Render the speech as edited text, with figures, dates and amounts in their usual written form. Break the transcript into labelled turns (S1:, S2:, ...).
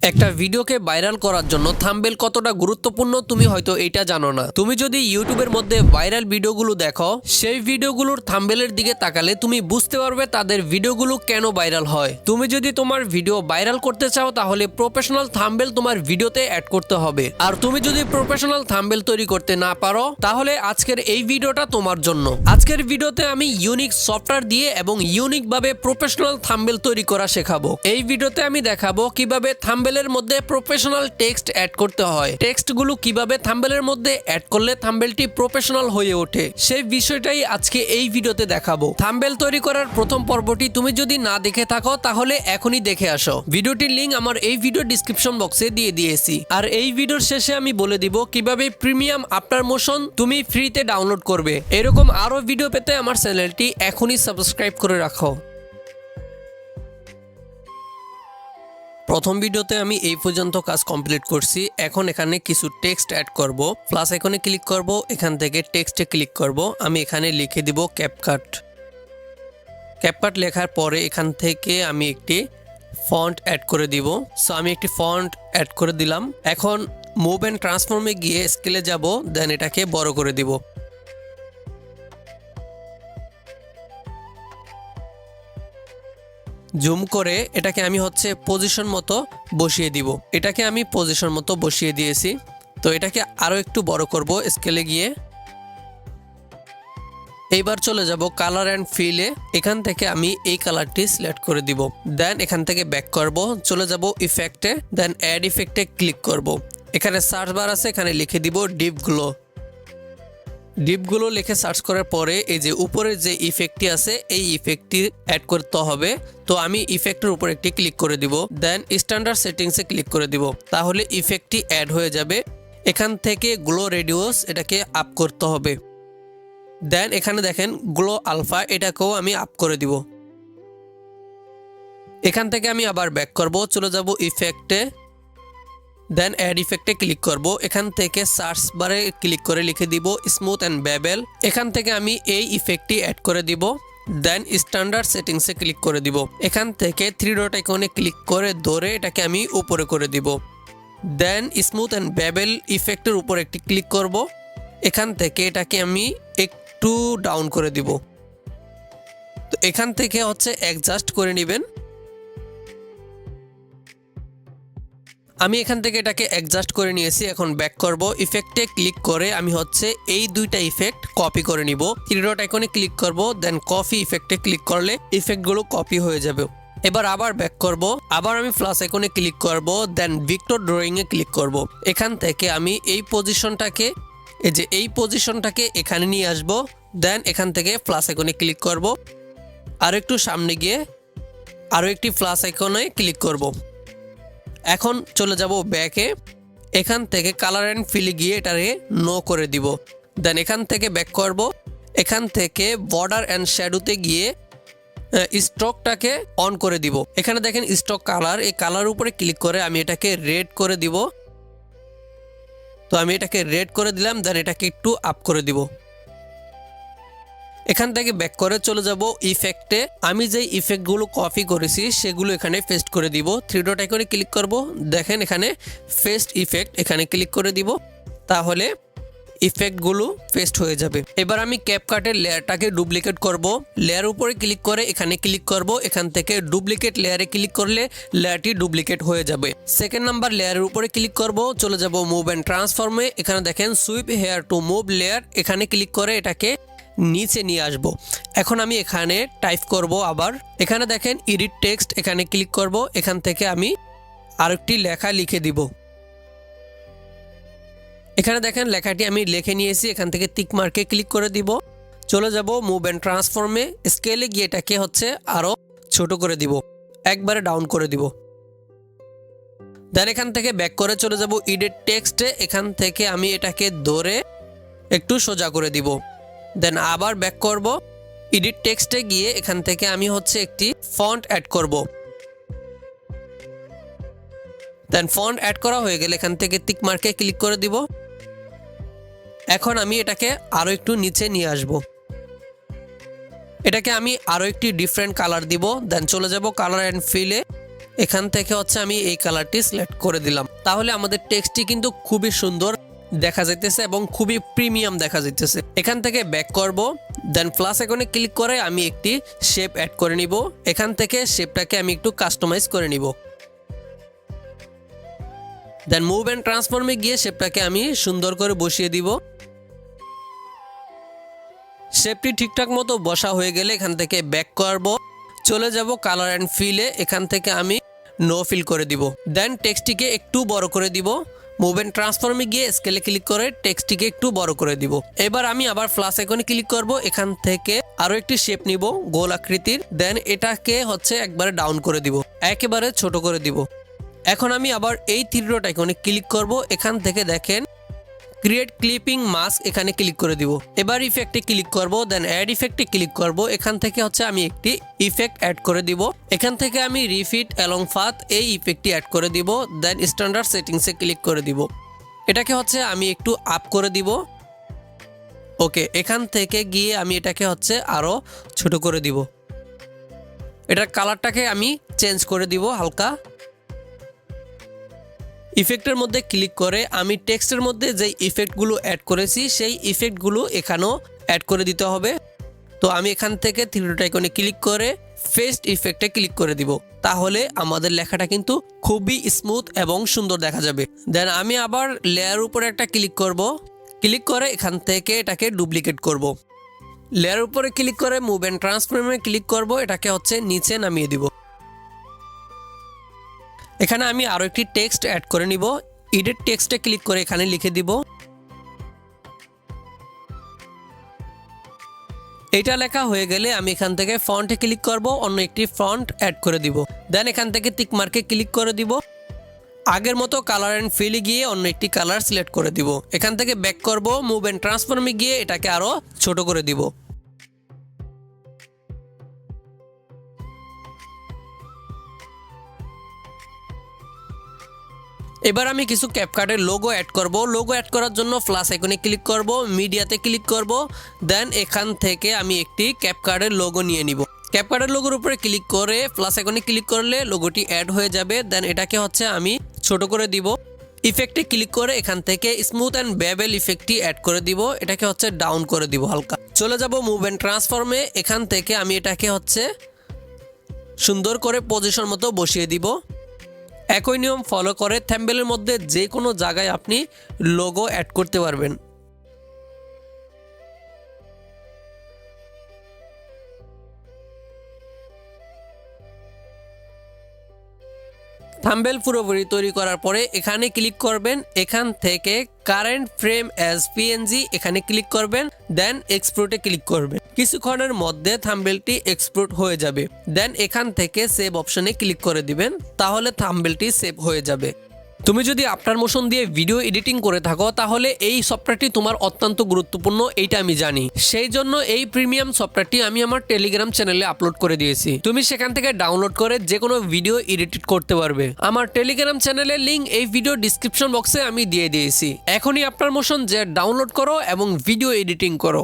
S1: একটা ভিডিওকে ভাইরাল করার জন্য থাম্বনেল কতটা গুরুত্বপূর্ণ তুমি হয়তো এটা জানো না। তুমি যদি ইউটিউবের মধ্যে ভাইরাল ভিডিওগুলো দেখো, সেই ভিডিওগুলোর থাম্বনেলের দিকে তাকালে তুমি বুঝতে পারবে তাদের ভিডিওগুলো কেন ভাইরাল হয়। তুমি যদি তোমার ভিডিও ভাইরাল করতে চাও তাহলে প্রফেশনাল থাম্বনেল তোমার ভিডিওতে অ্যাড করতে হবে। আর তুমি যদি প্রফেশনাল থাম্বনেল তৈরি করতে না পারো তাহলে আজকের এই ভিডিওটা তোমার জন্য। আজকের ভিডিওতে আমি ইউনিক সফটওয়্যার দিয়ে এবং ইউনিক ভাবে প্রফেশনাল থাম্বনেল তৈরি করা শেখাবো। এই ভিডিওতে আমি দেখাবো কিভাবে থাম্বনেলের মধ্যে প্রফেশনাল টেক্সট অ্যাড করতে হয়, টেক্সটগুলো কিভাবে থাম্বনেলের মধ্যে অ্যাড করলে থাম্বনেলটি প্রফেশনাল হয়ে ওঠে, সেই বিষয়টাই আজকে এই ভিডিওতে দেখাবো। থাম্বনেল তৈরি করার প্রথম পর্বটি তুমি যদি না দেখে থাকো তাহলে এখনই দেখে আসো। ভিডিওটির লিংক আমার এই ভিডিও ডেসক্রিপশন বক্সে দিয়ে দিয়েছি। আর এই ভিডিওর শেষে আমি বলে দিব কিভাবে প্রিমিয়াম আফটার মোশন তুমি ফ্রিতে ডাউনলোড করবে। এরকম আরো ভিডিও পেতে আমার চ্যানেলটি এখনই সাবস্ক্রাইব করে রাখো। প্রথম ভিডিওতে আমি এই পর্যন্ত কাজ কমপ্লিট করছি। এখন এখানে কিছু টেক্সট অ্যাড করব। প্লাস আইকনে ক্লিক করব, এখান থেকে টেক্সটে ক্লিক করব। আমি এখানে লিখে দিব ক্যাপকাট। ক্যাপকাট লেখার পরে এখান থেকে আমি একটি ফন্ট অ্যাড করে দিব। সো আমি একটি ফন্ট অ্যাড করে দিলাম। এখন মুভ অ্যান্ড ট্রান্সফর্মে গিয়ে স্কেলে যাব, দেন এটাকে বড় করে দিব। জুম করে এটাকে আমি পজিশন মতো বসিয়ে দিব। এটাকে আমি পজিশন মতো বসিয়ে দিয়েছি। তো এটাকে আরো একটু বড় করব স্কেলে গিয়ে। এইবার চলে যাব কালার অ্যান্ড ফিলে। এখান থেকে আমি এই কালারটি সিলেক্ট করে দিব। দেন এখান থেকে ব্যাক করব, চলে যাব ইফেক্টে, দেন অ্যাড ইফেক্টে ক্লিক করব। এখানে সার্চ বার আছে, এখানে লিখে দিব ডিপ গ্লো। ডিপগুলো লিখে সার্চ করার পরে এই যে উপরে যে ইফেক্টটি আছে এই ইফেক্টটি অ্যাড করতে হবে। তো আমি ইফেক্টের উপর একটি ক্লিক করে দিব, দেন স্ট্যান্ডার্ড সেটিংসে ক্লিক করে দিব। তাহলে ইফেক্টটি অ্যাড হয়ে যাবে। এখান থেকে গ্লো রেডিউস এটাকে আপ করতে হবে। দেন এখানে দেখেন গ্লো আলফা, এটাকেও আমি আপ করে দিব। এখান থেকে আমি আবার ব্যাক করব, চলে যাব ইফেক্টে, দেন অ্যাড ইফেক্টে ক্লিক করব। এখান থেকে সার্চ বারে ক্লিক করে লিখে দিব স্মুথ অ্যান্ড বেবেল। এখান থেকে আমি এই ইফেক্টটি অ্যাড করে দিব। দেন স্ট্যান্ডার্ড সেটিংসে ক্লিক করে দিব। এখান থেকে থ্রি ডট আইকনে ক্লিক করে ধরে এটাকে আমি উপরে করে দিব। দেন স্মুথ অ্যান্ড বেবেল ইফেক্টের উপর একটি ক্লিক করব। এখান থেকে এটাকে আমি একটু ডাউন করে দিব। তো এখান থেকে অ্যাডজাস্ট করে নেবেন। আমি এখান থেকে এটাকে অ্যাডজাস্ট করে নিয়েছি। এখন ব্যাক করব, ইফেক্টে ক্লিক করে আমি এই দুইটা ইফেক্ট কপি করে নিব। থ্রি ডট আইকনে ক্লিক করব, দেন কপি ইফেক্টে ক্লিক করলে ইফেক্টগুলো কপি হয়ে যাবে। এবার আবার ব্যাক করব, আবার আমি প্লাস আইকনে ক্লিক করব, দেন ভিক্টর ড্রয়িং এ ক্লিক করব। এখান থেকে আমি এই পজিশনটাকে এখানে নিয়ে আসব। দেন এখান থেকে প্লাস আইকনে ক্লিক করব, আর একটু সামনে গিয়ে আরো একটি প্লাস আইকনে ক্লিক করব। এখন চলে যাব ব্যাকে। এখান থেকে কালার অ্যান্ড ফিলে গিয়ে এটারে নো করে দিব। দেন এখান থেকে ব্যাক করব। এখান থেকে বর্ডার অ্যান্ড শ্যাডোতে গিয়ে স্ট্রোকটাকে অন করে দিব। এখানে দেখেন স্ট্রোক কালার, এই কালার উপরে ক্লিক করে আমি এটাকে রেড করে দিব। তো আমি এটাকে রেড করে দিলাম, দেন এটাকে একটু আপ করে দিব। এখান থেকে ব্যাক করে চলে যাব ইফেক্টে। আমি যে ইফেক্টগুলো কপি করেছি সেগুলো এখানে পেস্ট করে দিব। থ্রি ডট আইকনে ক্লিক করব, দেখেন এখানে পেস্ট ইফেক্ট, এখানে ক্লিক করে দিব। তাহলে ইফেক্টগুলো পেস্ট হয়ে যাবে। এবার আমি ক্যাপকাটের লেয়ারটাকে ডুপ্লিকেট করব। লেয়ার উপরে ক্লিক করে এখানে ক্লিক করব। এখান থেকে ডুপ্লিকেট লেয়ারে ক্লিক করলে লেয়ারটি ডুপ্লিকেট হয়ে যাবে। সেকেন্ড নাম্বার লেয়ারের উপরে ক্লিক করব, চলে যাব মুভ অ্যান্ড ট্রান্সফর্মে। এখানে দেখেন sweep hair to move layer, এখানে ক্লিক করে এটাকে নিচে নিয়ে আসব। এখন আমি এখানে টাইপ করব আবার। এখানে দেখেন এডিট টেক্সট, এখানে ক্লিক করব। এখান থেকে আমি আরেকটি লেখা লিখে দিব। এখানে দেখেন লেখাটি আমি লিখে নিয়েছি। এখান থেকে টিক মার্কে ক্লিক করে দিব। চলে যাব মুভ অ্যান্ড ট্রান্সফর্মে, স্কেলে গিয়ে এটাকে আরো ছোট করে দিব, একবারে ডাউন করে দিব। দেন এখান থেকে ব্যাক করে চলে যাব এডিট টেক্সটে। এখান থেকে আমি এটাকে ধরে একটু সোজা করে দিব। দেন আবার ব্যাক করব, এডিট টেক্সটে গিয়ে এখান থেকে আমি একটি ফন্ট অ্যাড করব। দেন ফন্ট অ্যাড করা হয়ে গেলে এখান থেকে টিক মার্কে ক্লিক করে দিব। এখন আমি এটাকে আরো একটু নিচে নিয়ে আসব। এটাকে আমি আরো একটি ডিফারেন্ট কালার দিব। দেন চলে যাব কালার অ্যান্ড ফিলে। এখান থেকে হচ্ছে আমি এই কালারটি সিলেক্ট করে দিলাম। তাহলে আমাদের টেক্সটটি কিন্তু খুবই সুন্দর দেখা যাইতেছে এবং খুবই প্রিমিয়াম দেখা যাইতেছে। এখান থেকে ব্যাক করব, দেন প্লাস আইকনে ক্লিক করে আমি একটি শেপ অ্যাড করে নিব। এখান থেকে শেপটাকে আমি একটু কাস্টমাইজ করে নিব। দেন মুভ অ্যান্ড ট্রান্সফর্মে গিয়ে শেপটাকে আমি সুন্দর করে বসিয়ে দিব। শেপটি ঠিকঠাক মতো বসা হয়ে গেলে এখান থেকে ব্যাক করব, চলে যাব কালার অ্যান্ড ফিলে। এখান থেকে আমি নো ফিল করে দিব। দেন টেক্সটটিকে একটু বড় করে দিব। মুভ অ্যান্ড ট্রান্সফর্মে গিয়ে স্কেলে ক্লিক করে টেক্সটটিকে একটু বড় করে দিব। এবার আমি আবার প্লাস আইকনে ক্লিক করব। এখান থেকে আরো একটি শেপ নিব গোল আকৃতির। দেন এটাকে হচ্ছে একবারে ডাউন করে দিব, একেবারে ছোট করে দিব। এখন আমি আবার এই থ্রি ডট আইকনে ক্লিক করব। এখান থেকে দেখেন ক্রিয়েট ক্লিপিং মাস্ক, এখানে ক্লিক করে দিব। এবার ইফেক্টে ক্লিক করব, দেন অ্যাড ইফেক্টে ক্লিক করব। এখান থেকে হচ্ছে আমি একটি ইফেক্ট অ্যাড করে দিব। এখান থেকে আমি রিফিট অ্যালং পাথ এই ইফেক্টটি অ্যাড করে দিব। দেন স্ট্যান্ডার্ড সেটিংসে ক্লিক করে দিব। এটাকে হচ্ছে আমি একটু আপ করে দিব। ওকে, এখান থেকে গিয়ে আমি এটাকে হচ্ছে আরো ছোট করে দিব। এটার কালারটাকে আমি চেঞ্জ করে দিব হালকা। ইফেক্টের মধ্যে ক্লিক করে আমি টেক্সটের মধ্যে যে ইফেক্টগুলো অ্যাড করেছি সেই ইফেক্টগুলো এখানেও অ্যাড করে দিতে হবে। তো আমি এখান থেকে থ্রি ডট আইকনে ক্লিক করে ফেস্ট ইফেক্টে ক্লিক করে দিব। তাহলে আমাদের লেখাটা কিন্তু খুবই স্মুথ এবং সুন্দর দেখা যাবে। দেন আমি আবার লেয়ার উপরে একটা ক্লিক করব। ক্লিক করে এখান থেকে এটাকে ডুপ্লিকেট করব। লেয়ার উপরে ক্লিক করে মুভ অ্যান্ড ট্রান্সফর্মে ক্লিক করব। এটাকে হচ্ছে নিচে নামিয়ে দিব। এখানে আমি আরো একটি টেক্সট অ্যাড করে নিব। এডিট টেক্সটে ক্লিক করে এখানে লিখে দিব। এটা লেখা হয়ে গেলে আমি এখান থেকে ফন্টে ক্লিক করব, অন্য একটি ফন্ট অ্যাড করে দিব। দেন এখান থেকে টিক মার্কে ক্লিক করে দিব। আগের মতো কালার অ্যান্ড ফিলে গিয়ে অন্য একটি কালার সিলেক্ট করে দিব। এখান থেকে ব্যাক করব, মুভ অ্যান্ড ট্রান্সফর্মে গিয়ে এটাকে আরো ছোট করে দিব। এবার আমি কিছু ক্যাপকাটের লোগো অ্যাড করব। লোগো অ্যাড করার জন্য প্লাস আইকনে ক্লিক করব, মিডিয়াতে ক্লিক করব। দেন এখান থেকে আমি একটি ক্যাপকাটের লোগো নিয়ে নিব। ক্যাপকাটের লোগোর উপরে ক্লিক করে প্লাস আইকনে ক্লিক করলে লোগোটি অ্যাড হয়ে যাবে। দেন এটাকে হচ্ছে আমি ছোট করে দিব। ইফেক্টে ক্লিক করে এখান থেকে স্মুথ অ্যান্ড বেবেল ইফেক্টটি অ্যাড করে দিব। এটাকে হচ্ছে ডাউন করে দিব হালকা। চলে যাব মুভ অ্যান্ড ট্রান্সফর্মে। এখান থেকে আমি এটাকে হচ্ছে সুন্দর করে পজিশন মতো বসিয়ে দিব। একই নিয়ম ফলো করে থাম্বনেলের মধ্যে যে কোনো জায়গায় আপনি লোগো অ্যাড করতে পারবেন। থাম্বনেল পুরোপুরি তৈরি করার পরে এখানে ক্লিক করবেন। এখান থেকে কারেন্ট ফ্রেম অ্যাজ পিএনজি এখানে ক্লিক করবেন। দেন এক্সপোর্টে ক্লিক করবেন। কিছুক্ষণের মধ্যে থাম্বনেলটি এক্সপোর্ট হয়ে যাবে। দেন এখান থেকে সেভ অপশনে ক্লিক করে দিবেন, তাহলে থাম্বনেলটি সেভ হয়ে যাবে। তুমি যদি আফটার মোশন দিয়ে ভিডিও এডিটিং করে থাকো তাহলে এই সফটওয়্যারটি তোমার অত্যন্ত গুরুত্বপূর্ণ, এইটা আমি জানি। সেই জন্য এই প্রিমিয়াম সফটওয়্যারটি আমি আমার টেলিগ্রাম চ্যানেলে আপলোড করে দিয়েছি। তুমি সেখান থেকে ডাউনলোড করে যে কোনো ভিডিও এডিট করতে পারবে। আমার টেলিগ্রাম চ্যানেলের লিংক এই ভিডিও ডিসক্রিপশন বক্সে আমি দিয়ে দিয়েছি। এখনই আফটার মোশন যে ডাউনলোড করো এবং ভিডিও এডিটিং করো।